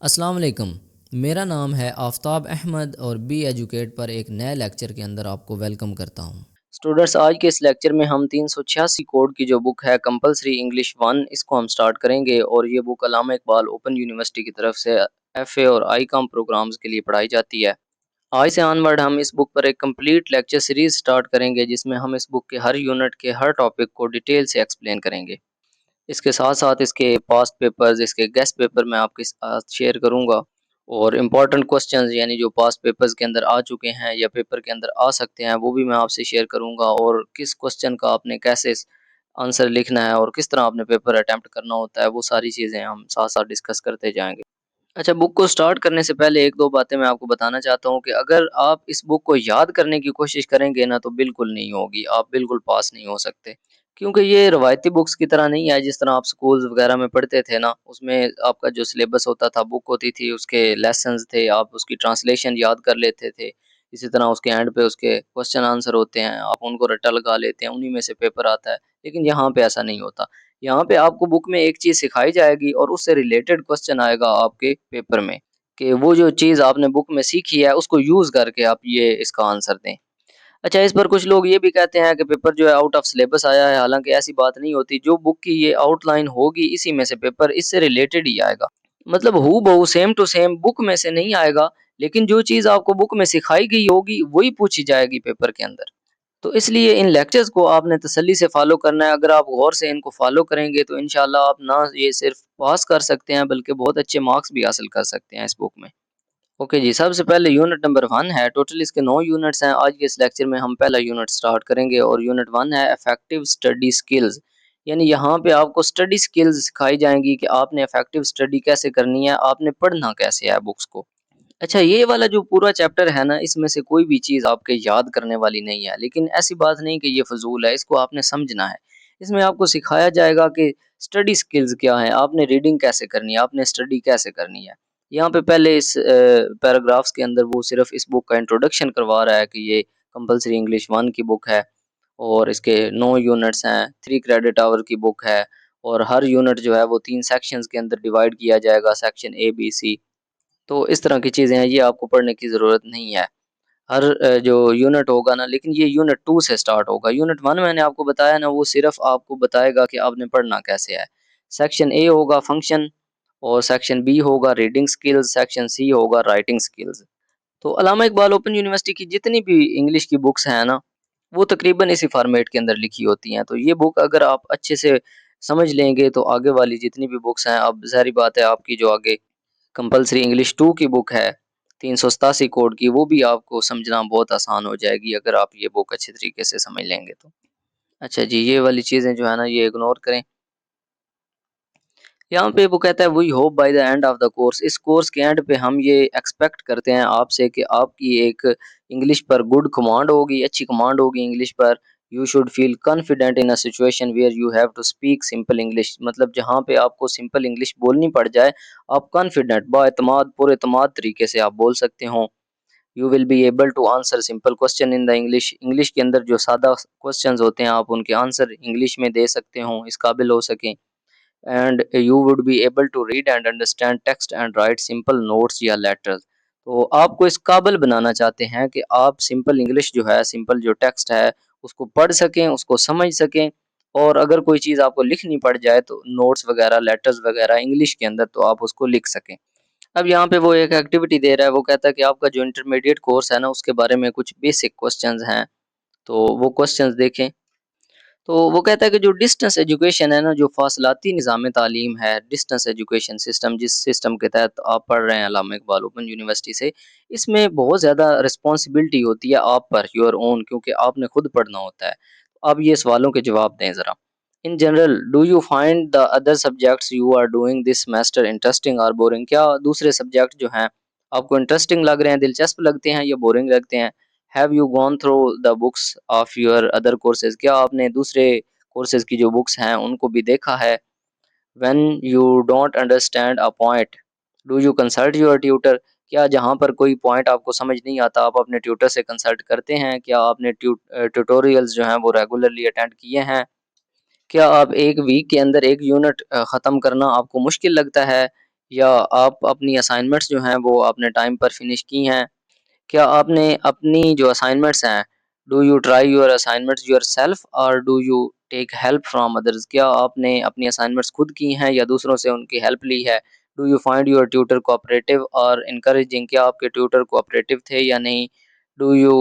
अस्सलाम वालेकुम। मेरा नाम है आफ़ताब अहमद और बी एजुकेट पर एक नए लेक्चर के अंदर आपको वेलकम करता हूँ। स्टूडेंट्स, आज के इस लेक्चर में हम 386 कोड की जो बुक है कंपलसरी इंग्लिश वन, इसको हम स्टार्ट करेंगे। और ये बुक अल्लामा इकबाल ओपन यूनिवर्सिटी की तरफ से एफए और आईकॉम प्रोग्राम्स के लिए पढ़ाई जाती है। आज से ऑनवर्ड हम इस बुक पर एक कंप्लीट लेक्चर सीरीज स्टार्ट करेंगे, जिसमें हम इस बुक के हर यूनिट के हर टॉपिक को डिटेल से एक्सप्लेन करेंगे। इसके साथ साथ इसके पास्ट पेपर्स, इसके गेस्ट पेपर मैं आपके साथ शेयर करूंगा। और इम्पॉर्टेंट क्वेश्चंस यानी जो पास्ट पेपर्स के अंदर आ चुके हैं या पेपर के अंदर आ सकते हैं, वो भी मैं आपसे शेयर करूंगा। और किस क्वेश्चन का आपने कैसे आंसर लिखना है और किस तरह आपने पेपर अटेम्प्ट करना होता है, वो सारी चीज़ें हम साथ साथ डिस्कस करते जाएंगे। अच्छा, बुक को स्टार्ट करने से पहले एक दो बातें मैं आपको बताना चाहता हूँ कि अगर आप इस बुक को याद करने की कोशिश करेंगे ना, तो बिल्कुल नहीं होगी, आप बिल्कुल पास नहीं हो सकते। क्योंकि ये रवायती बुक्स की तरह नहीं है जिस तरह आप स्कूल्स वगैरह में पढ़ते थे ना, उसमें आपका जो सिलेबस होता था, बुक होती थी, उसके लेसन्स थे, आप उसकी ट्रांसलेशन याद कर लेते थे। इसी तरह उसके एंड पे उसके क्वेश्चन आंसर होते हैं, आप उनको रट्टा लगा लेते हैं, उन्हीं में से पेपर आता है। लेकिन यहाँ पे ऐसा नहीं होता। यहाँ पे आपको बुक में एक चीज़ सिखाई जाएगी और उससे रिलेटेड क्वेश्चन आएगा आपके पेपर में, कि वो जो चीज़ आपने बुक में सीखी है उसको यूज़ करके आप ये इसका आंसर दें। अच्छा, इस पर कुछ लोग ये भी कहते हैं कि पेपर जो है आउट ऑफ सिलेबस आया है, हालाँकि ऐसी बात नहीं होती। जो बुक की ये आउटलाइन होगी, इसी में से पेपर इससे रिलेटेड ही आएगा। मतलब हूबहू सेम टू सेम बुक में से नहीं आएगा, लेकिन जो चीज़ आपको बुक में सिखाई गई होगी, वही पूछी जाएगी पेपर के अंदर। तो इसलिए इन लेक्चर्स को आपने तसल्ली से फॉलो करना है। अगर आप गौर से इनको फॉलो करेंगे तो इंशाल्लाह आप ना ये सिर्फ पास कर सकते हैं, बल्कि बहुत अच्छे मार्क्स भी हासिल कर सकते हैं इस बुक में। ओके जी, सबसे पहले यूनिट नंबर 1 है। टोटल इसके 9 यूनिट्स हैं। आज के इस लेक्चर में हम पहला यूनिट स्टार्ट करेंगे और यूनिट 1 है इफेक्टिव स्टडी स्किल्स। यानी यहाँ पे आपको स्टडी स्किल्स सिखाई जाएंगी कि आपने इफेक्टिव स्टडी कैसे करनी है, आपने पढ़ना कैसे है बुक्स को। अच्छा, ये वाला जो पूरा चैप्टर है ना, इसमें से कोई भी चीज़ आपके याद करने वाली नहीं है, लेकिन ऐसी बात नहीं कि ये फ़ुज़ूल है, इसको आपने समझना है। इसमें आपको सिखाया जाएगा कि स्टडी स्किल्स क्या हैं, आपने रीडिंग कैसे करनी है, आपने स्टडी कैसे करनी है। यहाँ पे पहले इस पैराग्राफ्स के अंदर वो सिर्फ़ इस बुक का इंट्रोडक्शन करवा रहा है कि ये कंपल्सरी इंग्लिश 1 की बुक है और इसके 9 यूनिट्स हैं, 3 क्रेडिट आवर की बुक है। और हर यूनिट जो है वो 3 सेक्शंस के अंदर डिवाइड किया जाएगा, सेक्शन ए, बी, सी। तो इस तरह की चीज़ें हैं, ये आपको पढ़ने की ज़रूरत नहीं है। हर जो यूनिट होगा ना, लेकिन ये यूनिट 2 से स्टार्ट होगा। यूनिट 1 मैंने आपको बताया ना, वो सिर्फ़ आपको बताएगा कि आपने पढ़ना कैसे है। सेक्शन ए होगा फंक्शन, और सेक्शन बी होगा रीडिंग स्किल्स, सेक्शन सी होगा राइटिंग स्किल्स। तो अल्लामा इकबाल ओपन यूनिवर्सिटी की जितनी भी इंग्लिश की बुक्स हैं ना, वो तकरीबन इसी फ़ॉर्मेट के अंदर लिखी होती हैं। तो ये बुक अगर आप अच्छे से समझ लेंगे, तो आगे वाली जितनी भी बुक्स हैं, अब ज़ाहिर-सी बात है आपकी जो आगे कंपल्सरी इंग्लिश 2 की बुक है 387 कोड की, वो भी आपको समझना बहुत आसान हो जाएगी अगर आप ये बुक अच्छे तरीके से समझ लेंगे तो। अच्छा जी, ये वाली चीज़ें जो है ना, ये इग्नोर करें। यहाँ पे वो कहता है we hope by the end of the course, इस कोर्स के एंड पे हम ये एक्सपेक्ट करते हैं आपसे कि आपकी एक इंग्लिश पर गुड कमांड होगी, अच्छी कमांड होगी इंग्लिश पर। You should feel confident in a situation where you have to speak simple English, मतलब जहाँ पे आपको सिंपल इंग्लिश बोलनी पड़ जाए, आप कॉन्फिडेंट बाएतमाद पुरएतमाद तरीके से आप बोल सकते हो। You will be able to answer simple question in the English, English के अंदर जो सादा क्वेश्चंस होते हैं, आप उनके आंसर इंग्लिश में दे सकते हो, इस काबिल हो सकें। And you would be able to read and understand text and write simple notes या लेटर्स। तो आपको इस काबिल बनाना चाहते हैं कि आप सिंपल इंग्लिश जो है, सिंपल जो टेक्स्ट है, उसको पढ़ सकें, उसको समझ सकें। और अगर कोई चीज़ आपको लिखनी पड़ जाए, तो नोट्स वगैरह, लेटर्स वगैरह इंग्लिश के अंदर, तो आप उसको लिख सकें। अब यहाँ पे वो एक एक्टिविटी दे रहा है, वो कहता है कि आपका जो इंटरमीडिएट कोर्स है ना, उसके बारे में कुछ बेसिक क्वेश्चंस हैं, तो वो क्वेश्चंस देखें। तो वो कहता है कि जो डिस्टेंस एजुकेशन है ना, जो फासलाती निज़ाम तालीम है, डिस्टेंस एजुकेशन सिस्टम, जिस सिस्टम के तहत आप पढ़ रहे हैं अल्लामा इकबाल ओपन यूनिवर्सिटी से, इसमें बहुत ज़्यादा रिस्पॉन्सिबिलिटी होती है आप पर, योर ओन, क्योंकि आपने खुद पढ़ना होता है। अब ये सवालों के जवाब दें ज़रा। In general, do you find the other subjects you are doing this semester interesting और बोरिंग, क्या दूसरे सब्जेक्ट जो हैं आपको इंटरेस्टिंग लग रहे हैं, दिलचस्प लगते हैं या बोरिंग लगते हैं? Have you gone through the books of your other courses, क्या आपने दूसरे कोर्सेज की जो बुक्स हैं उनको भी देखा है? When you don't understand a point, do you consult your tutor, क्या जहाँ पर कोई पॉइंट आपको समझ नहीं आता, आप अपने ट्यूटर से कंसल्ट करते हैं? क्या आपने ट्यूटोरियल्स जो हैं वो रेगुलरली अटेंड किए हैं? क्या आप एक वीक के अंदर एक यूनिट ख़त्म करना आपको मुश्किल लगता है, या आप अपनी असाइनमेंट्स जो हैं वो आपने टाइम पर फिनिश की हैं? क्या आपने अपनी जो असाइनमेंट्स हैं, do you try your assignments yourself और do you take help from others? क्या आपने अपनी असाइनमेंट्स खुद की हैं या दूसरों से उनकी हेल्प ली है? Do you find your tutor cooperative और इनकरेजिंग? क्या आपके ट्यूटर कोऑपरेटिव थे या नहीं? Do you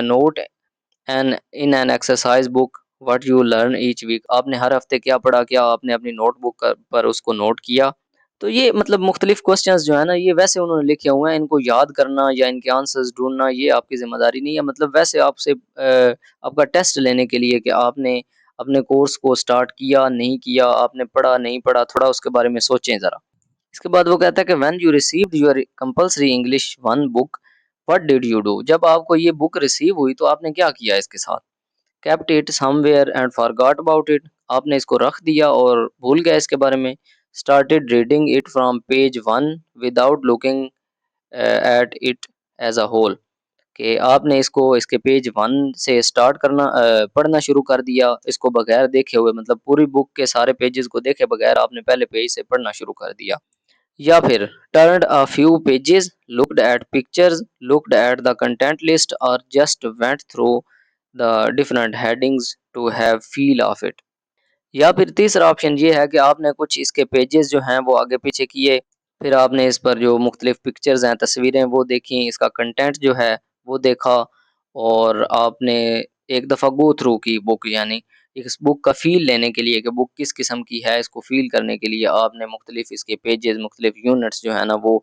note an in an exercise book what you learn each week? आपने हर हफ्ते क्या पढ़ा? क्या आपने अपनी नोटबुक पर उसको नोट किया? तो ये मतलब मुख्तलिफ क्वेश्चंस जो है ना, ये वैसे उन्होंने लिखे हुए हैं, इनको याद करना या इनके आंसर्स ढूंढना ये आपकी जिम्मेदारी नहीं है। मतलब वैसे आपसे आपका टेस्ट लेने के लिए कि आपने अपने कोर्स को स्टार्ट किया नहीं किया, आपने पढ़ा नहीं पढ़ा, थोड़ा उसके बारे में सोचें ज़रा। इसके बाद वो कहता है कि when you received your compulsory English one book what did you do? जब आपको ये बुक रिसीव हुई तो आपने क्या किया इसके साथ? Kept it somewhere and forgot about it? आपने इसको रख दिया और भूल गए इसके बारे में? Started reading it from page one without looking at it as a whole? कि आपने इसको इसके पेज वन से स्टार्ट करना पढ़ना शुरू कर दिया इसको बगैर देखे हुए, मतलब पूरी बुक के सारे पेजेस को देखे बगैर आपने पहले पेज से पढ़ना शुरू कर दिया? या फिर turned a few pages, looked at pictures, looked at the content list, or just went through the different headings to have feel of it? या फिर तीसरा ऑप्शन ये है कि आपने कुछ इसके पेजेस जो हैं वो आगे पीछे किए, फिर आपने इस पर जो मुख्तलिफ पिक्चर्स हैं, तस्वीरें वो देखी, इसका कंटेंट जो है वो देखा और आपने एक दफ़ा गो थ्रू की बुक, यानी इस बुक का फ़ील लेने के लिए कि बुक किस किस्म की है, इसको फ़ील करने के लिए आपने मुख्तलिफ इसके पेजेस, मुख्तलिफ यूनिट्स जो है ना वो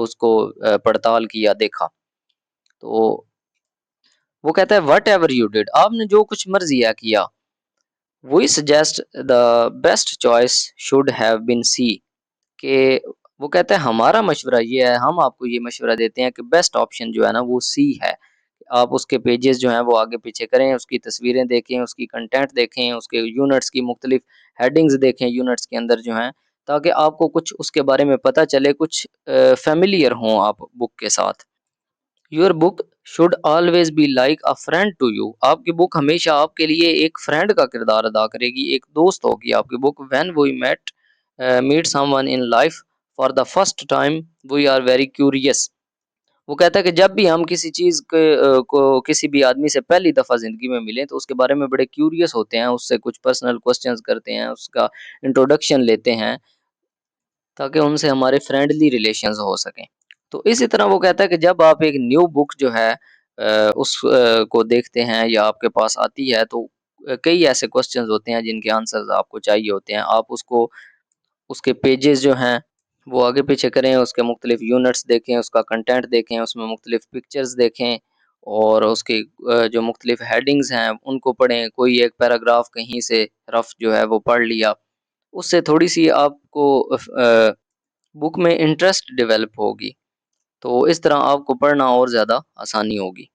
उसको पड़ताल किया, देखा। तो वो कहता है व्हाटएवर यू डिड, आपने जो कुछ मर्ज़ी किया, we suggest the best choice should have been C, कि वो कहता है हमारा मशवरा ये है, हम आपको ये मशवरा देते हैं कि बेस्ट ऑप्शन जो है ना वो सी है। आप उसके पेजेस जो हैं वो आगे पीछे करें, उसकी तस्वीरें देखें, उसकी कंटेंट देखें, उसके यूनिट्स की मुख्तलिफ हेडिंग्स देखें यूनिट्स के अंदर जो हैं, ताकि आपको कुछ उसके बारे में पता चले, कुछ फ़ैमिलियर हों आप बुक के साथ। Your book should always be like a friend to you, आपकी बुक हमेशा आपके लिए एक फ्रेंड का किरदार अदा करेगी, एक दोस्त होगी आपकी book. When we meet someone in life for the first time we are very curious. वो कहता है कि जब भी हम किसी चीज़ को किसी भी आदमी से पहली दफ़ा ज़िंदगी में मिलें तो उसके बारे में बड़े क्यूरियस होते हैं, उससे कुछ पर्सनल क्वेश्चंस करते हैं, उसका इंट्रोडक्शन लेते हैं ताकि उनसे हमारे फ्रेंडली रिलेशंस हो सकें। तो इसी तरह वो कहता है कि जब आप एक न्यू बुक जो है को देखते हैं या आपके पास आती है तो कई ऐसे क्वेश्चंस होते हैं जिनके आंसर्स आपको चाहिए होते हैं। आप उसको उसके पेजेस जो हैं वो आगे पीछे करें, उसके मुख्तलिफ यूनिट्स देखें, उसका कंटेंट देखें, उसमें मुख्तलिफ पिक्चर्स देखें और उसकी जो मुख्तलिफ हेडिंग्स हैं उनको पढ़ें। कोई एक पैराग्राफ कहीं से रफ जो है वो पढ़ लिया, उससे थोड़ी-सी आपको बुक में इंटरेस्ट डेवलप होगी, तो इस तरह आपको पढ़ना और ज़्यादा आसानी होगी।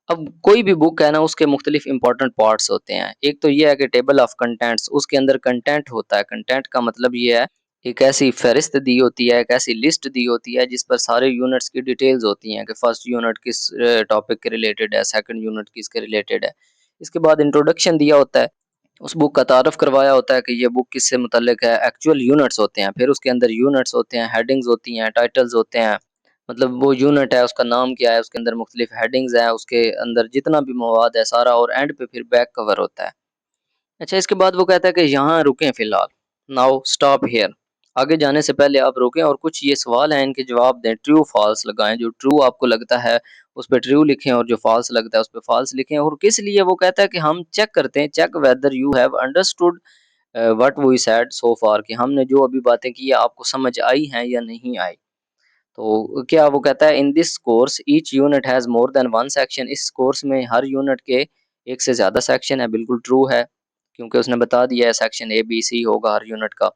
अब कोई भी बुक है ना उसके मुख्तलिफ इम्पोर्टेंट पार्ट्स होते हैं। एक तो ये है कि टेबल ऑफ कंटेंट्स, उसके अंदर कंटेंट होता है। कंटेंट का मतलब ये है, एक ऐसी फ़हरिस्त दी होती है, एक ऐसी लिस्ट दी होती है जिस पर सारे यूनिट्स की डिटेल्स होती हैं कि फर्स्ट यूनिट किस टॉपिक के रिलेटेड है, सेकंड यूनिट किसके रिलेटेड है। इसके बाद इंट्रोडक्शन दिया होता है, उस बुक का तारुफ करवाया होता है कि ये बुक किससे मुतल्लिक है, एक्चुअल यूनिट्स होते हैं, फिर उसके अंदर यूनिट्स होते हैं, हेडिंग्स होती हैं, टाइटल्स होते हैं, मतलब वो यूनिट है उसका नाम क्या है, उसके अंदर मुख्तलिफ हेडिंग्स हैं, उसके अंदर जितना भी मवाद है सारा, और एंड पे फिर बैक कवर होता है। अच्छा, इसके बाद वो कहता है कि यहाँ रुकें फ़िलहाल, नाउ स्टॉप हियर। आगे जाने से पहले आप रुकें और कुछ ये सवाल हैं इनके जवाब दें, ट्रू फॉल्स लगाएँ, जो ट्रू आपको लगता है उस पे ट्रू लिखें और जो फॉल्स लगता है उस पे फॉल्स लिखें। और किस लिए वो कहता है कि हम चेक करते हैं, check whether you have understood what we said so far, कि हमने जो अभी बातें की है आपको समझ आई हैं या नहीं आई। तो क्या वो कहता है in this course each unit has more than one section, इस कोर्स में हर यूनिट के एक से ज़्यादा सेक्शन है, बिल्कुल ट्रू है, क्योंकि उसने बता दिया है सेक्शन ए, बी, सी होगा हर यूनिट का।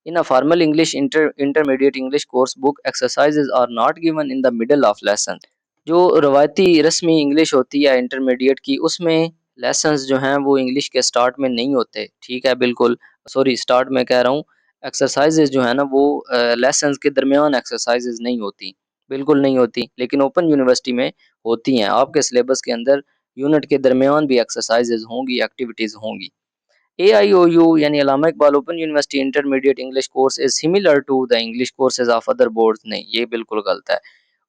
In a formal English intermediate English course book exercises are not given in the middle of lesson. जो रवायती रस्मी इंग्लिश होती है इंटरमीडिएट की, उसमें लेसन्स जो हैं वो इंग्लिश के स्टार्ट में नहीं होते, ठीक है, बिल्कुल, सॉरी स्टार्ट में कह रहा हूँ, एक्सरसाइजेज़ जो है ना वो लेसन्स के दरमियान एक्सरसाइजेज़ नहीं होती, बिल्कुल नहीं होती, लेकिन ओपन यूनिवर्सिटी में होती हैं। आपके सिलेबस के अंदर यूनिट के दरमियान भी एक्सरसाइजेज़ होंगी, एक्टिविटीज़ होंगी। AIOU यानी Allama Iqbal open university intermediate English course is similar to the English courses of other boards. नहीं, ये बिल्कुल गलत है।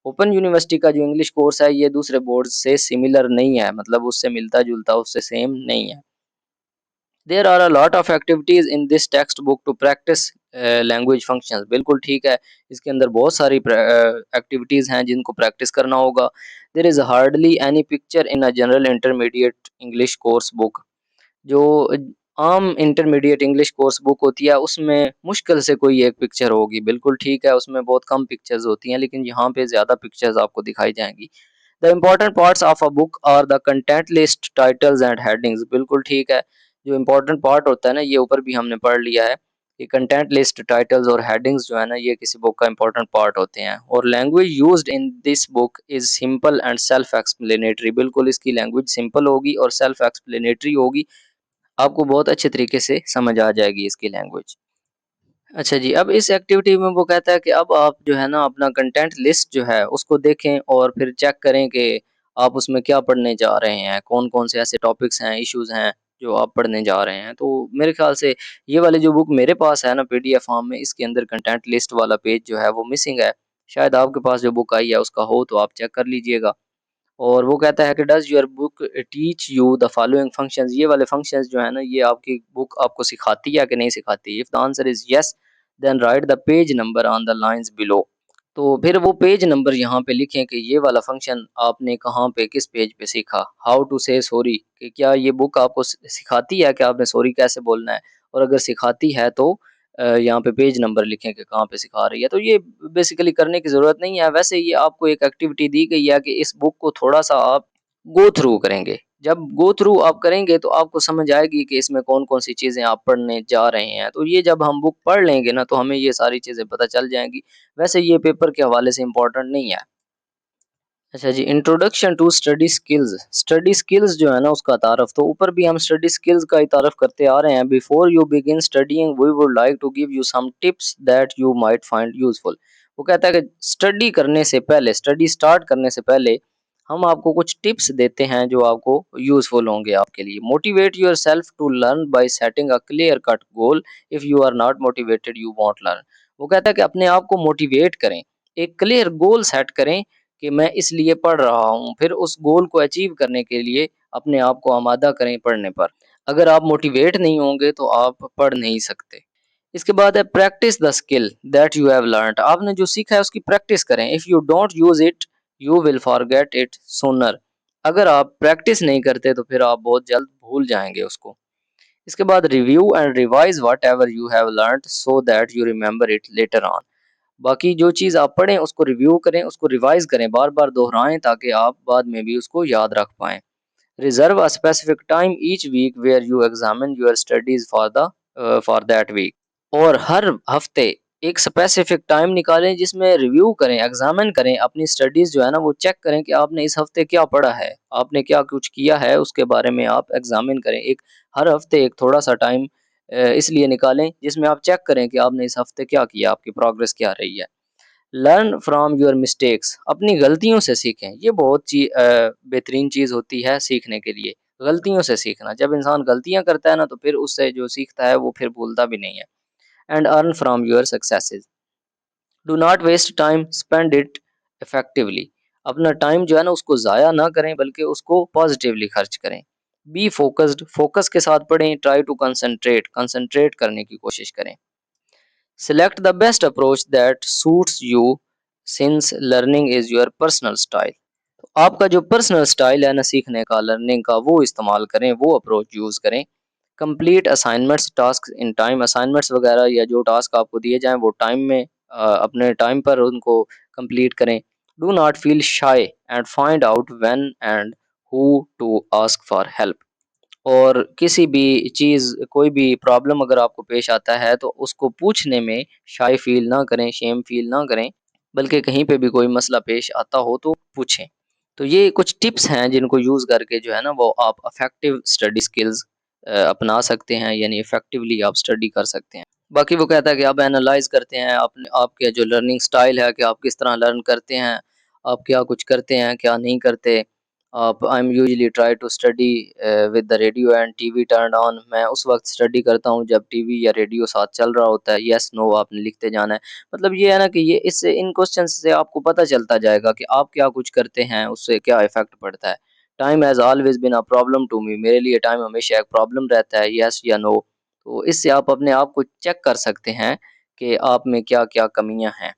ओपन यूनिवर्सिटी का जो इंग्लिश कोर्स है ये दूसरे बोर्ड से सिमिलर नहीं है, मतलब उससे मिलता जुलता, उससे सेम नहीं है। There are a lot of activities in this text book to practice language functions. बिल्कुल ठीक है, इसके अंदर बहुत सारी एक्टिविटीज हैं जिनको प्रैक्टिस करना होगा। There is hardly any picture in a general intermediate English course book. जो आम इंटरमीडिएट इंग्लिश कोर्स बुक होती है उसमें मुश्किल से कोई एक पिक्चर होगी। बिल्कुल ठीक है, उसमें बहुत कम पिक्चर्स होती हैं, लेकिन यहाँ पे ज़्यादा पिक्चर्स आपको दिखाई जाएंगी। The important parts of a book are the content list, titles and headings. बिल्कुल ठीक है, जो इम्पोर्टेंट पार्ट होता है ना, ये ऊपर भी हमने पढ़ लिया है कि कंटेंट लिस्ट, टाइटल्स और हेडिंग्स जो है ना, ये किसी बुक का इम्पोर्टेंट पार्ट होते हैं। और language used in this book is simple and self explanatory. बिल्कुल इसकी लैंग्वेज सिंपल होगी और सेल्फ एक्सप्लेनेटरी होगी, आपको बहुत अच्छे तरीके से समझ आ जाएगी इसकी लैंग्वेज। अच्छा जी, अब इस एक्टिविटी में वो कहता है कि अब आप जो है ना अपना कंटेंट लिस्ट जो है उसको देखें और फिर चेक करें कि आप उसमें क्या पढ़ने जा रहे हैं, कौन-कौन से ऐसे टॉपिक्स हैं, इश्यूज़ हैं जो आप पढ़ने जा रहे हैं। तो मेरे ख़्याल से ये वाली जो बुक मेरे पास है ना पीडीएफ फॉर्म में, इसके अंदर कंटेंट लिस्ट वाला पेज जो है वो मिसिंग है। शायद आपके पास जो बुक आई है उसका हो तो आप चेक कर लीजिएगा। और वो कहता है कि does your book teach you the following functions. ये वाले फंक्शंस जो है ना, ये आपकी बुक आपको सिखाती है कि नहीं सिखाती। If the answer is yes, then write the page number on the lines below. तो फिर वो पेज नंबर यहाँ पे लिखें कि ये वाला फंक्शन आपने कहाँ पे किस पेज पे सीखा। हाउ टू से सॉरी, कि क्या ये बुक आपको सिखाती है कि आपने सॉरी कैसे बोलना है। और अगर सिखाती है तो यहाँ पे पेज नंबर लिखें कि कहाँ पे सिखा रही है। तो ये बेसिकली करने की ज़रूरत नहीं है। वैसे ये आपको एक एक्टिविटी दी गई है कि इस बुक को थोड़ा-सा आप गो थ्रू करेंगे। जब गो थ्रू आप करेंगे तो आपको समझ आएगी कि इसमें कौन-कौन सी चीज़ें आप पढ़ने जा रहे हैं। तो ये जब हम बुक पढ़ लेंगे ना तो हमें ये सारी चीज़ें पता चल जाएँगी। वैसे ये पेपर के हवाले से इम्पोर्टेंट नहीं है। अच्छा जी, introduction to study skills. Study skills जो है ना उसका तारफ़, तो ऊपर भी हम स्टडी स्किल्स का ही तारफ़ करते आ रहे हैं। Before you begin studying we would like to give you some tips that you might find useful. वो कहता है कि स्टडी करने से पहले, स्टडी स्टार्ट करने से पहले हम आपको कुछ टिप्स देते हैं जो आपको यूज़फुल होंगे आपके लिए। Motivate yourself to learn by setting a clear cut goal. If you are not motivated you won't learn. वो कहता है कि अपने आप को मोटिवेट करें, एक क्लियर गोल सेट करें कि मैं इसलिए पढ़ रहा हूँ, फिर उस गोल को अचीव करने के लिए अपने आप को आमादा करें पढ़ने पर। अगर आप मोटिवेट नहीं होंगे तो आप पढ़ नहीं सकते। इसके बाद है practice the skill that you have learned. आपने जो सीखा है उसकी प्रैक्टिस करें। If you don't use it you will forget it sooner. अगर आप प्रैक्टिस नहीं करते तो फिर आप बहुत जल्द भूल जाएंगे उसको। इसके बाद review and revise what ever you have learned so that you remember it later on. बाकी जो चीज़ आप पढ़ें उसको रिव्यू करें, उसको रिवाइज़ करें, बार-बार दोहराएँ ताकि आप बाद में भी उसको याद रख पाएँ। Reserve a specific time each week where you examine your studies for that week. और हर हफ्ते एक स्पेसिफिक टाइम निकालें जिसमें रिव्यू करें, एग्जामिन करें अपनी स्टडीज जो है ना, वो चेक करें कि आपने इस हफ्ते क्या पढ़ा है, आपने क्या कुछ किया है, उसके बारे में आप एग्जामिन करें। एक हर हफ्ते एक थोड़ा सा टाइम इसलिए निकालें जिसमें आप चेक करें कि आपने इस हफ्ते क्या किया, आपकी प्रोग्रेस क्या रही है। लर्न फ्रॉम योर मिस्टेक्स, अपनी गलतियों से सीखें। ये बहुत बेहतरीन चीज़ होती है सीखने के लिए, गलतियों से सीखना। जब इंसान गलतियाँ करता है ना तो फिर उससे जो सीखता है वो फिर भूलता भी नहीं है। And earn from your successes. Do not waste time, spend it effectively. अपना टाइम जो है ना उसको ज़ाया ना करें बल्कि उसको पॉजिटिवली खर्च करें। बी फोकस्ड, फोकस के साथ पढ़ें। ट्राई टू कंसंट्रेट, कंसंट्रेट करने की कोशिश करें। Select the best approach that suits you since learning is your personal style. आपका जो पर्सनल स्टाइल है ना सीखने का, लर्निंग का, वो इस्तेमाल करें, वो अप्रोच यूज़ करें। Complete assignments task in time. Assignments वगैरह या जो टास्क आपको दिए जाएं वो टाइम में अपने टाइम पर उनको कंप्लीट करें। Do not feel shy and find out when and who to ask for help. और किसी भी चीज़, कोई भी प्रॉब्लम अगर आपको पेश आता है तो उसको पूछने में शाय फील ना करें, शेम फील ना करें, बल्कि कहीं पे भी कोई मसला पेश आता हो तो पूछें। तो ये कुछ टिप्स हैं जिनको यूज़ करके जो है ना वो आप इफेक्टिव स्टडी स्किल्स अपना सकते हैं, यानी इफेक्टिवली आप स्टडी कर सकते हैं। बाकी वो कहता है कि आप एनालाइज करते हैं आपने आपके जो लर्निंग स्टाइल है कि आप किस तरह लर्न करते हैं, आप क्या कुछ करते हैं क्या नहीं करते। आप I am usually try to study with the radio and TV turned on. मैं उस वक्त स्टडी करता हूँ जब टीवी या रेडियो साथ चल रहा होता है। यस नो आपने लिखते जाना है। मतलब ये है ना कि ये इससे इन क्वेश्चन से आपको पता चलता जाएगा कि आप क्या कुछ करते हैं, उससे क्या इफेक्ट पड़ता है। Time has always been a problem to me. मेरे लिए टाइम हमेशा एक प्रॉब्लम रहता है, यस या नो। तो इससे आप अपने आप को चेक कर सकते हैं कि आप में क्या क्या कमियां हैं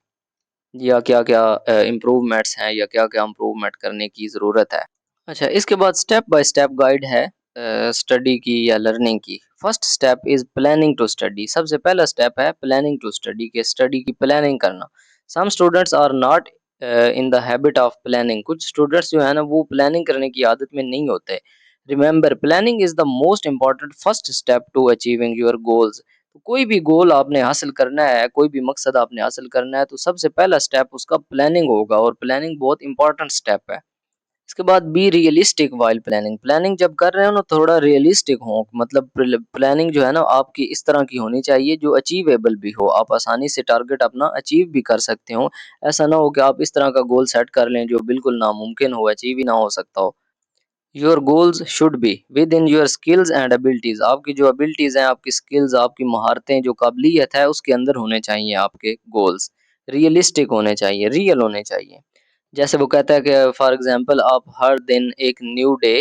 या क्या क्या इम्प्रूवमेंट्स हैं या क्या क्या इम्प्रूवमेंट करने की ज़रूरत है। अच्छा, इसके बाद स्टेप बाय स्टेप गाइड है स्टडी की या लर्निंग की। First step is planning to study. सबसे पहला स्टेप है प्लानिंग टू स्टडी, के स्टडी की प्लानिंग करना। Some students are not in the habit of planning. कुछ स्टूडेंट्स जो है ना वो प्लानिंग करने की आदत में नहीं होते। Remember planning is the most important first step to achieving your goals. तो कोई भी गोल आपने हासिल करना है, कोई भी मकसद आपने हासिल करना है, तो सबसे पहला स्टेप उसका प्लानिंग होगा और प्लानिंग बहुत इंपॉर्टेंट स्टेप है। इसके बाद be realistic while planning. Planning जब कर रहे हो ना थोड़ा रियलिस्टिक हो, मतलब प्लानिंग जो है ना आपकी इस तरह की होनी चाहिए जो अचीवेबल भी हो, आप आसानी से टारगेट अपना अचीव भी कर सकते हो। ऐसा ना हो कि आप इस तरह का गोल सेट कर लें जो बिल्कुल नामुमकिन हो, अचीव ही ना हो सकता हो। Your goals should be with in your skills and abilities. आपकी जो एबिलिटीज हैं, आपकी स्किल्स, आपकी महारतें, जो काबिलियत है उसके अंदर होने चाहिए आपके गोल्स। रियलिस्टिक होने चाहिए, रियल होने चाहिए। जैसे वो कहता है कि फॉर एग्जांपल आप हर दिन एक न्यू डे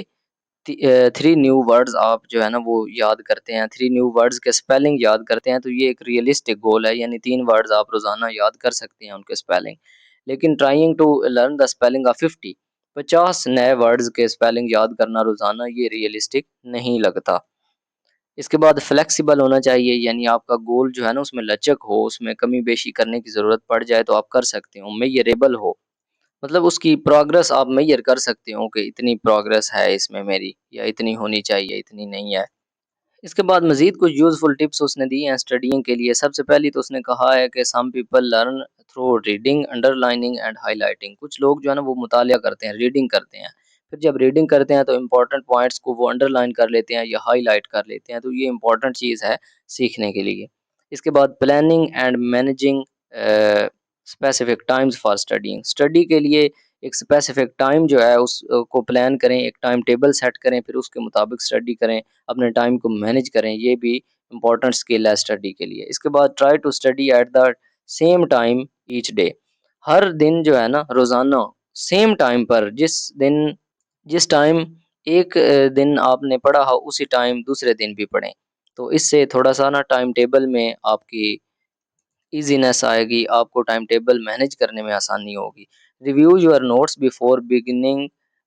3 न्यू वर्ड्स आप जो है ना वो याद करते हैं, 3 न्यू वर्ड्स के स्पेलिंग याद करते हैं, तो ये एक रियलिस्टिक गोल है। यानी 3 वर्ड्स आप रोज़ाना याद कर सकते हैं उनके स्पेलिंग। लेकिन trying to learn the spelling of 50 नए वर्ड्स के स्पेलिंग याद करना रोज़ाना, ये रियलिस्टिक नहीं लगता। इसके बाद फ्लेक्सिबल होना चाहिए, यानी आपका गोल जो है ना उसमें लचक हो, उसमें कमी बेशी करने की ज़रूरत पड़ जाए तो आप कर सकते हो। मेजरेबल हो, मतलब उसकी प्रोग्रेस आप मेजर कर सकते हो कि इतनी प्रोग्रेस है इसमें मेरी, या इतनी होनी चाहिए, इतनी नहीं है। इसके बाद मज़ीद कुछ यूज़फुल टिप्स उसने दी हैं स्टडीइंग के लिए। सबसे पहली तो उसने कहा है कि some people learn through reading, underlining and highlighting. कुछ लोग जो है ना वो मुतालिया करते हैं, रीडिंग करते हैं। फिर जब रीडिंग करते हैं तो इम्पोर्टेंट पॉइंट्स को वो अंडरलाइन कर लेते हैं या हाईलाइट कर लेते हैं, तो ये इम्पोर्टेंट चीज़ है सीखने के लिए। इसके बाद planning and managing specific times for studying. Study के लिए एक स्पेसिफिक टाइम जो है उस को प्लान करें, एक टाइम टेबल सेट करें, फिर उसके मुताबिक स्टडी करें, अपने टाइम को मैनेज करें। ये भी इम्पोर्टेंट स्किल है स्टडी के लिए। इसके बाद try to study at the same time each day. हर दिन जो है ना रोज़ाना सेम टाइम पर, जिस टाइम एक दिन आपने पढ़ा हो उसी टाइम दूसरे दिन भी पढ़ें। तो इससे थोड़ा-सा ना टाइम टेबल में आपकी ईज़ीनेस आएगी, आपको टाइम टेबल मैनेज करने में आसानी होगी। Review your notes before beginning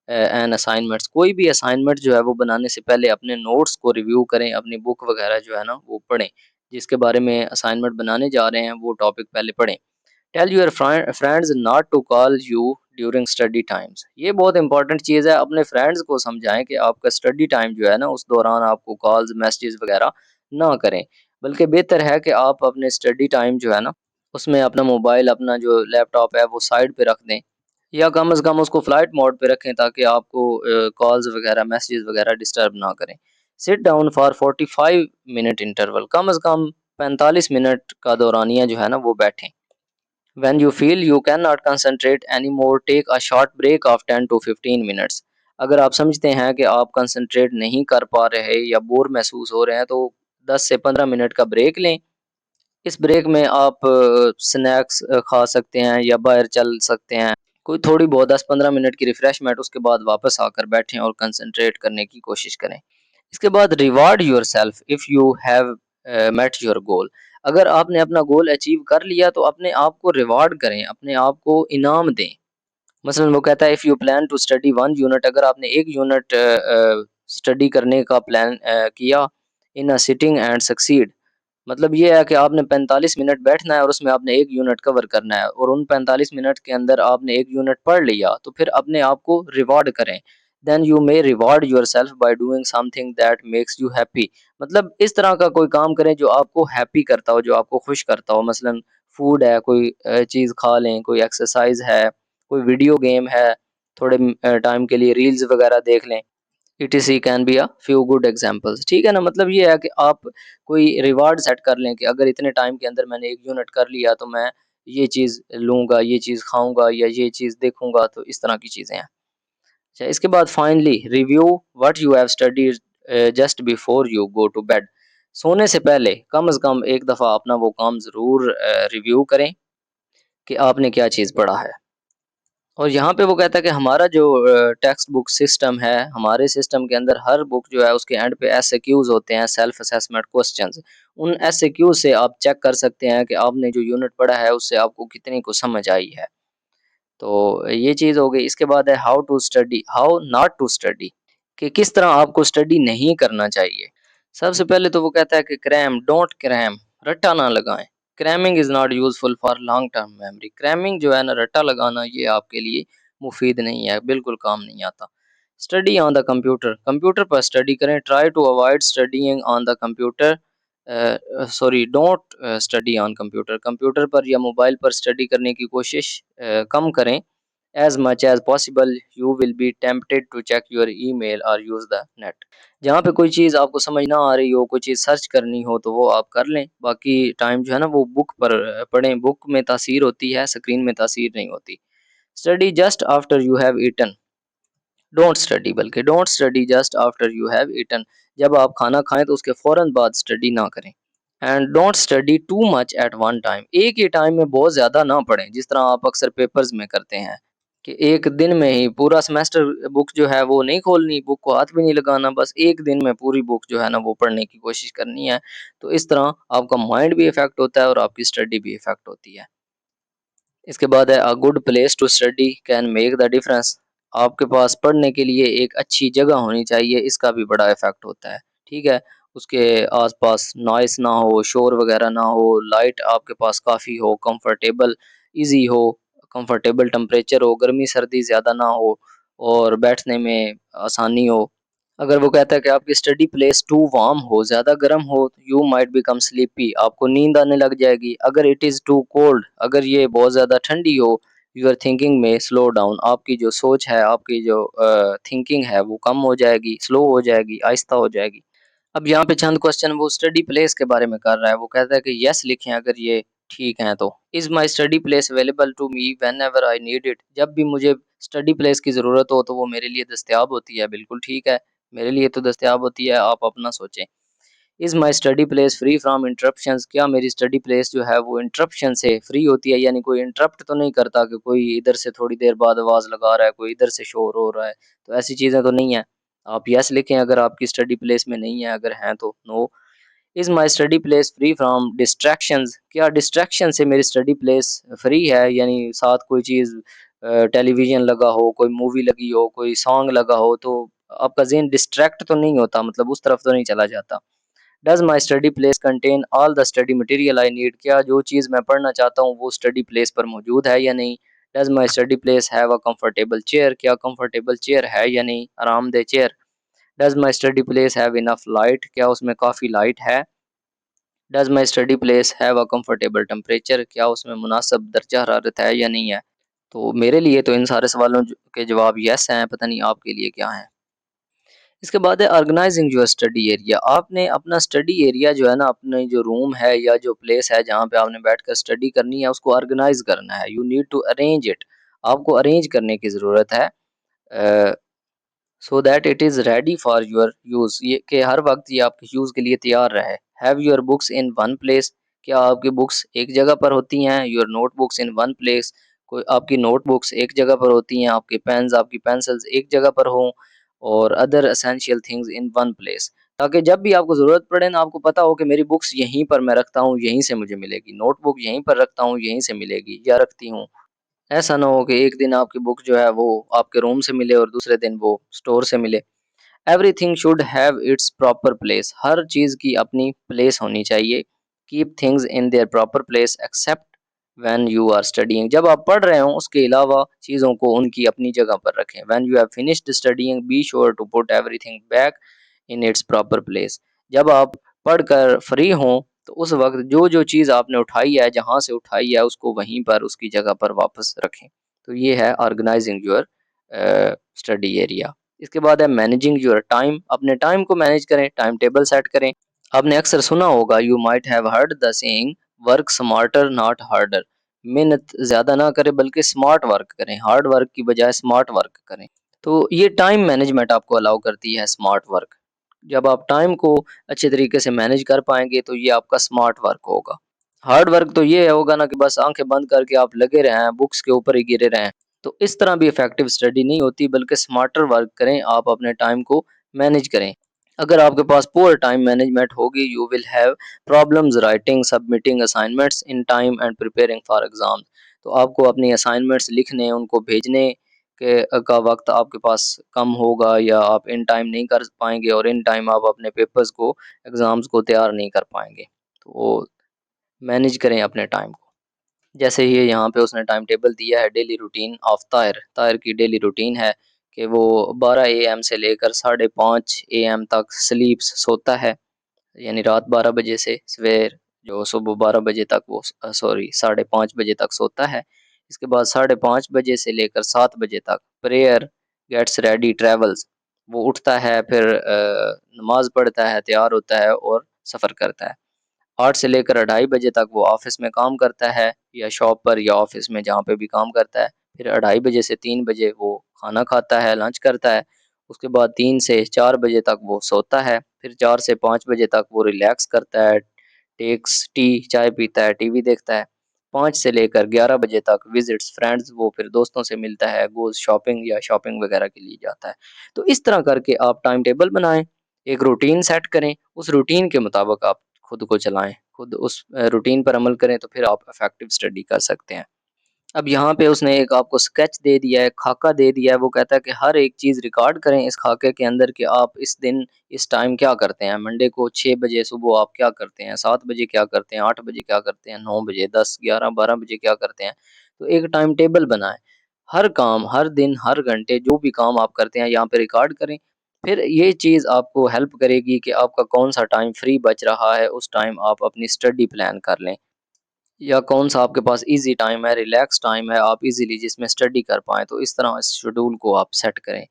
an assignments. कोई भी असाइनमेंट जो है वो बनाने से पहले अपने नोट्स को रिव्यू करें, अपनी बुक वगैरह जो है ना वो पढ़ें। जिसके बारे में असाइनमेंट बनाने जा रहे हैं वो टॉपिक पहले पढ़ें। Tell your friends not to call you during study times. ये बहुत इंपॉर्टेंट चीज़ है। अपने फ्रेंड्स को समझाएं कि आपका स्टडी टाइम जो है ना उस दौरान आपको कॉल्स, मैसेजेस वगैरह ना करें। बल्कि बेहतर है कि आप अपने स्टडी टाइम जो है ना उसमें अपना मोबाइल, अपना जो लैपटॉप है वो साइड पे रख दें, या कम से कम उसको फ्लाइट मोड पे रखें ताकि आपको कॉल्स वगैरह, मैसेजेस वगैरह डिस्टर्ब ना करें। Sit down for 45 minute interval. कम से कम 45 मिनट का दौरानिया जो है ना वो बैठें। When you feel you cannot concentrate anymore, take a short break of 10 to 15 minutes. अगर आप समझते हैं कि आप कंसंट्रेट नहीं कर पा रहे या बोर महसूस हो रहे हैं तो 10 से 15 मिनट का ब्रेक लें। इस ब्रेक में आप स्नैक्स खा सकते हैं या बाहर चल सकते हैं। कोई थोड़ी बहुत 10-15 मिनट की रिफ्रेशमेंट, उसके बाद वापस आकर बैठें और कंसंट्रेट करने की कोशिश करें। इसके बाद reward yourself if you have met your goal. अगर आपने अपना गोल अचीव कर लिया तो अपने आप को रिवार्ड करें, अपने आप को इनाम दें। मसलन वो कहता है if you plan to study 1 unit. अगर आपने 1 यूनिट स्टडी करने का प्लान किया in a sitting and succeed, मतलब ये है कि आपने 45 मिनट बैठना है और उसमें आपने 1 यूनिट कवर करना है और उन 45 मिनट के अंदर आपने 1 यूनिट पढ़ लिया, तो फिर अपने आप को रिवॉर्ड करें। Then you may reward yourself by doing something that makes you happy. मतलब इस तरह का कोई काम करें जो आपको हैप्पी करता हो, जो आपको खुश करता हो। मसलन फूड है, कोई चीज़ खा लें, कोई एक्सरसाइज़ है, कोई वीडियो गेम है, थोड़े टाइम के लिए रील्स वगैरह देख लें। Etc can be a few good examples. ठीक है ना? मतलब ये है कि आप कोई रिवार्ड सेट कर लें कि अगर इतने टाइम के अंदर मैंने 1 यूनिट कर लिया तो मैं ये चीज़ लूँगा, ये चीज़ खाऊँगा या ये चीज़ देखूँगा, तो इस तरह की चीज़ें हैं। अच्छा, इसके बाद finally review what you have studied just before you go to bed. सोने से पहले कम से कम एक दफ़ा अपना वो काम ज़रूर रिव्यू करें कि आपने क्या चीज़ पढ़ा है। और यहाँ पे वो कहता है कि हमारा जो टेक्स्ट बुक सिस्टम है, हमारे सिस्टम के अंदर हर बुक जो है उसके एंड पे एसएक्यूज होते हैं, सेल्फ असेसमेंट क्वेश्चंस। उन एसएक्यूज से आप चेक कर सकते हैं कि आपने जो यूनिट पढ़ा है उससे आपको कितनी कुछ समझ आई है। तो ये चीज़ हो गई। इसके बाद है how to study, how not to study, कि किस तरह आपको स्टडी नहीं करना चाहिए। सबसे पहले तो वो कहता है कि क्रैम, डोंट क्रैम, रट्टा ना लगाएं। Cramming is not useful for long term memory. Cramming जो है ना, रट्टा लगाना, ये आपके लिए मुफीद नहीं है, बिल्कुल काम नहीं आता। Study on the computer, computer पर स्टडी करें। Try to avoid studying on the computer, sorry don't study on computer. Computer पर या मोबाइल पर स्टडी करने की कोशिश कम करें। As much as possible you will be tempted to check your email और यूज़ द नेट। जहाँ पे कोई चीज़ आपको समझ ना आ रही हो, कोई चीज़ सर्च करनी हो, तो वो आप कर लें। बाकी टाइम जो है ना वो बुक पर पढ़ें। बुक में तासीर होती है, स्क्रीन में तासीर नहीं होती। Study just after you have eaten, don't study, बल्कि don't study just after you have eaten. जब आप खाना खाएं तो उसके फौरन बाद स्टडी ना करें। And don't study too much at one time, एक ही टाइम में बहुत ज़्यादा ना पढ़ें, जिस तरह आप अक्सर पेपर्स में करते हैं कि एक दिन में ही पूरा सेमेस्टर बुक जो है वो नहीं खोलनी, बुक को हाथ भी नहीं लगाना, बस एक दिन में पूरी बुक जो है ना वो पढ़ने की कोशिश करनी है। तो इस तरह आपका माइंड भी इफेक्ट होता है और आपकी स्टडी भी इफेक्ट होती है। इसके बाद है a good place to study can make the difference. आपके पास पढ़ने के लिए एक अच्छी जगह होनी चाहिए, इसका भी बड़ा इफेक्ट होता है। ठीक है, उसके आसपास नॉइस ना हो, शोर वगैरह ना हो, लाइट आपके पास काफ़ी हो, कंफर्टेबल इजी हो, कंफर्टेबल टेम्परेचर हो, गर्मी सर्दी ज़्यादा ना हो और बैठने में आसानी हो। अगर वो कहता है कि आपकी स्टडी प्लेस टू वार्म हो, ज़्यादा गर्म हो, यू माइट बिकम स्लीपी, आपको नींद आने लग जाएगी। अगर इट इज़ टू कोल्ड, अगर ये बहुत ज़्यादा ठंडी हो, यूर थिंकिंग में स्लो डाउन, आपकी जो सोच है, आपकी जो थिंकिंग है वो कम हो जाएगी, स्लो हो जाएगी, आहिस्ता हो जाएगी। अब यहाँ पे चंद क्वेश्चन वो स्टडी प्लेस के बारे में कर रहा है। वो कहता है कि यस लिखें अगर ये ठीक हैं तो। Is my study place available to me whenever I need it, जब भी मुझे स्टडी प्लेस की ज़रूरत हो तो वो मेरे लिए दस्तयाब होती है। बिल्कुल ठीक है, मेरे लिए तो दस्तयाब होती है, आप अपना सोचें। Is my study place free from interruptions, क्या मेरी स्टडी प्लेस जो है वो इंटरप्शन से फ्री होती है, यानी कोई इंटरप्ट तो नहीं करता कि कोई इधर से थोड़ी देर बाद आवाज़ लगा रहा है, कोई इधर से शोर हो रहा है, तो ऐसी चीज़ें तो नहीं है। आप यस लिखें अगर आपकी स्टडी प्लेस में नहीं है, अगर हैं तो no. Is my study place free from distractions, क्या डिस्ट्रैक्शन से मेरी स्टडी प्लेस फ्री है, यानी साथ कोई चीज़ टेलीविज़न लगा हो, कोई मूवी लगी हो, कोई सॉन्ग लगा हो, तो आपका ज़हन डिस्ट्रैक्ट तो नहीं होता, मतलब उस तरफ तो नहीं चला जाता। Does my study place contain all the study material I need, क्या जो चीज़ मैं पढ़ना चाहता हूँ वो स्टडी प्लेस पर मौजूद है या नहीं। Does my study place have a comfortable chair, क्या कंफर्टेबल चेयर है या नहीं, आरामदेह chair. Does my study place have enough light, क्या उसमें काफ़ी लाइट है। Does my study place have a comfortable temperature, क्या उसमें मुनासिब दर्जा हरारत है या नहीं है। तो मेरे लिए तो इन सारे सवालों के जवाब यस हैं, पता नहीं आपके लिए क्या हैं। इसके बाद है ऑर्गेनाइजिंग योर स्टडी एरिया, आपने अपना स्टडी एरिया जो है ना, अपने जो रूम है या जो प्लेस है जहाँ पे आपने बैठकर स्टडी करनी है उसको ऑर्गेनाइज करना है। You need to arrange it, आपको अरेंज करने की ज़रूरत है so that it is ready for your use, ये कि हर वक्त ये आपके यूज़ के लिए तैयार रहे। Have your books in one place, क्या आपकी बुक्स एक जगह पर होती हैं। Your notebooks in one place, कोई आपकी नोटबुक्स एक जगह पर होती हैं, आपके पेन्स आपकी पेंसिल्स एक जगह पर हों, और other essential things in one place, ताकि जब भी आपको ज़रूरत पड़े ना आपको पता हो कि मेरी बुक्स यहीं पर मैं रखता हूँ, यहीं से मुझे मिलेगी, नोटबुक यहीं पर रखता हूँ, यहीं से मिलेगी या रखती हूँ। ऐसा ना हो कि एक दिन आपकी बुक जो है वो आपके रूम से मिले और दूसरे दिन वो स्टोर से मिले। Everything should have its proper place, हर चीज़ की अपनी प्लेस होनी चाहिए। Keep things in their proper place except when you are studying, जब आप पढ़ रहे हों उसके अलावा चीज़ों को उनकी अपनी जगह पर रखें। When you have finished studying be sure to put everything back in its proper place, जब आप पढ़कर फ्री हों तो उस वक्त जो जो चीज़ आपने उठाई है, जहाँ से उठाई है, उसको वहीं पर उसकी जगह पर वापस रखें। तो ये है ऑर्गेनाइजिंग योर स्टडी एरिया। इसके बाद है मैनेजिंग योर टाइम, अपने टाइम को मैनेज करें, टाइम टेबल सेट करें। आपने अक्सर सुना होगा, you might have heard the saying, work smarter not harder, मेहनत ज़्यादा ना करें बल्कि स्मार्ट वर्क करें, हार्ड वर्क की बजाय स्मार्ट वर्क करें। तो ये टाइम मैनेजमेंट आपको अलाउ करती है स्मार्ट वर्क। जब आप टाइम को अच्छे तरीके से मैनेज कर पाएँगे तो ये आपका स्मार्ट वर्क होगा। हार्ड वर्क तो ये होगा ना कि बस आँखें बंद करके आप लगे रहें, बुक्स के ऊपर ही गिरे रहें। तो इस तरह भी इफ़ेक्टिव स्टडी नहीं होती, बल्कि स्मार्टर वर्क करें, आप अपने टाइम को मैनेज करें। अगर आपके पास पुअर टाइम मैनेजमेंट होगी, you will have problems writing, submitting assignments in time and preparing for exam. तो आपको अपनी असाइनमेंट्स लिखने, उनको भेजने के का वक़्त आपके पास कम होगा, या आप इन टाइम नहीं कर पाएँगे और इन टाइम आप अपने पेपर्स को, एग्ज़ाम्स को तैयार नहीं कर पाएँगे। तो मैनेज करें अपने टाइम को। जैसे ये यहाँ पे उसने टाइम टेबल दिया है, daily routine of Tahir. Tahir की डेली रूटीन है कि वो 12 एएम से लेकर 5:30 एएम तक स्लीप्स सोता है, यानी रात 12 बजे से सवेर जो सुबह 12 बजे तक वो 5:30 बजे तक सोता है। इसके बाद 5:30 बजे से लेकर 7 बजे तक प्रेयर, गेट्स रेडी, ट्रैवल्स। वो उठता है, फिर नमाज़ पढ़ता है, तैयार होता है और सफ़र करता है। 8 से लेकर 2:30 बजे तक वो ऑफ़िस में काम करता है, या शॉप पर या ऑफ़िस में जहाँ पे भी काम करता है। फिर 2:30 बजे से 3 बजे वो खाना खाता है, लंच करता है। उसके बाद 3 से 4 बजे तक वो सोता है। फिर 4 से 5 बजे तक वो रिलैक्स करता है, टेक्स टी, चाय पीता है, टीवी देखता है। 5 से लेकर 11 बजे तक विज़िट्स फ्रेंड्स, वो फिर दोस्तों से मिलता है, गोज़ शॉपिंग या शॉपिंग वगैरह के लिए जाता है। तो इस तरह करके आप टाइम टेबल बनाएँ, एक रूटीन सेट करें, उस रूटीन के मुताबिक आप खुद को चलाएँ, खुद उस रूटीन पर अमल करें, तो फिर आप इफ़ेक्टिव स्टडी कर सकते हैं। अब यहाँ पे उसने एक आपको स्केच दे दिया है, खाका दे दिया है, वो कहता है कि हर एक चीज़ रिकॉर्ड करें इस खाके के अंदर कि आप इस दिन, इस टाइम क्या करते हैं। मंडे को 6 बजे सुबह आप क्या करते हैं, 7 बजे क्या करते हैं, 8 बजे क्या करते हैं, 9 बजे, 10, 11, 12 बजे क्या करते हैं। तो एक टाइम टेबल बनाएँ। हर काम, हर दिन, हर घंटे जो भी काम आप करते हैं यहाँ पे रिकॉर्ड करें। फिर ये चीज़ आपको हेल्प करेगी कि आपका कौन-सा टाइम फ्री बच रहा है, उस टाइम आप अपनी स्टडी प्लान कर लें। या कौन-सा आपके पास ईज़ी टाइम है, रिलैक्स टाइम है, आप ईज़िली जिसमें स्टडी कर पाएँ, तो इस तरह इस शेड्यूल को आप सेट करें।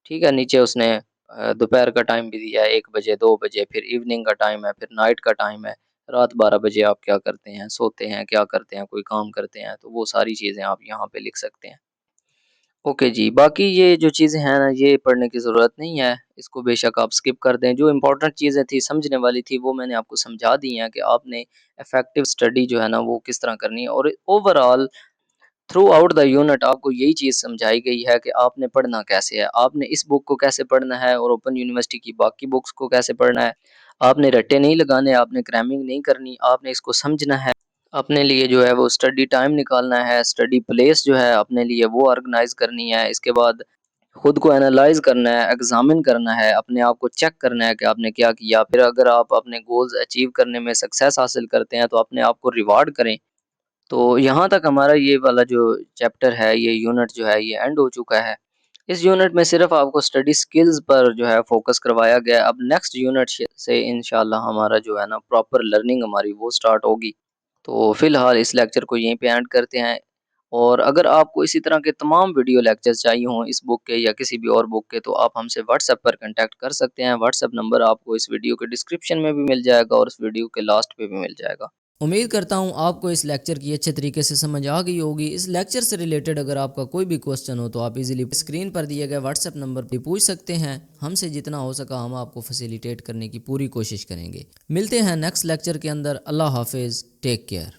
ठीक है, नीचे उसने दोपहर का टाइम भी दिया है, 1 बजे, 2 बजे, फिर इवनिंग का टाइम है, फिर नाइट का टाइम है, रात 12 बजे आप क्या करते हैं, सोते हैं, क्या करते हैं, कोई काम करते हैं, तो वो सारी चीज़ें आप यहाँ पे लिख सकते हैं। ओके जी, बाकी ये जो चीज़ें हैं ना, ये पढ़ने की ज़रूरत नहीं है, इसको बेशक आप स्किप कर दें। जो इम्पोर्टेंट चीज़ें थी, समझने वाली थी, वो मैंने आपको समझा दी हैं कि आपने इफ़ेक्टिव स्टडी जो है ना, वो किस तरह करनी है, और overall through out the unit आपको यही चीज़ समझाई गई है कि आपने पढ़ना कैसे है। आपने इस बुक को कैसे पढ़ना है और ओपन यूनिवर्सिटी की बाकी बुक्स को कैसे पढ़ना है। आपने रट्टे नहीं लगाने, आपने क्रैमिंग नहीं करनी, आपने इसको समझना है। अपने लिए जो है वो स्टडी टाइम निकालना है, स्टडी प्लेस जो है अपने लिए वो ऑर्गेनाइज़ करनी है। इसके बाद खुद को एनालाइज़ करना है, एग्ज़ामिन करना है, अपने आप को चेक करना है कि आपने क्या किया। फिर अगर आप अपने गोल्स अचीव करने में सक्सेस हासिल करते हैं, तो अपने आप को रिवार्ड करें। तो यहाँ तक हमारा ये वाला जो चैप्टर है, ये यूनिट जो है, ये एंड हो चुका है। इस यूनिट में सिर्फ़ आपको स्टडी स्किल्स पर जो है फ़ोकस करवाया गया है। अब नेक्स्ट यूनिट से इंशाल्लाह हमारा जो है ना, प्रॉपर लर्निंग हमारी वो स्टार्ट होगी। तो फ़िलहाल इस लेक्चर को यहीं पे एंड करते हैं, और अगर आपको इसी तरह के तमाम वीडियो लेक्चर्स चाहिए हों इस बुक के या किसी भी और बुक के, तो आप हमसे व्हाट्सएप पर कॉन्टैक्ट कर सकते हैं। व्हाट्सएप नंबर आपको इस वीडियो के डिस्क्रिप्शन में भी मिल जाएगा और इस वीडियो के लास्ट पे भी मिल जाएगा। उम्मीद करता हूँ आपको इस लेक्चर की अच्छे तरीके से समझ आ गई होगी। इस लेक्चर से रिलेटेड अगर आपका कोई भी क्वेश्चन हो तो आप इजीली स्क्रीन पर दिए गए व्हाट्सएप नंबर पर पूछ सकते हैं। हमसे जितना हो सका हम आपको फैसिलिटेट करने की पूरी कोशिश करेंगे। मिलते हैं नेक्स्ट लेक्चर के अंदर। अल्लाह हाफिज़, टेक केयर।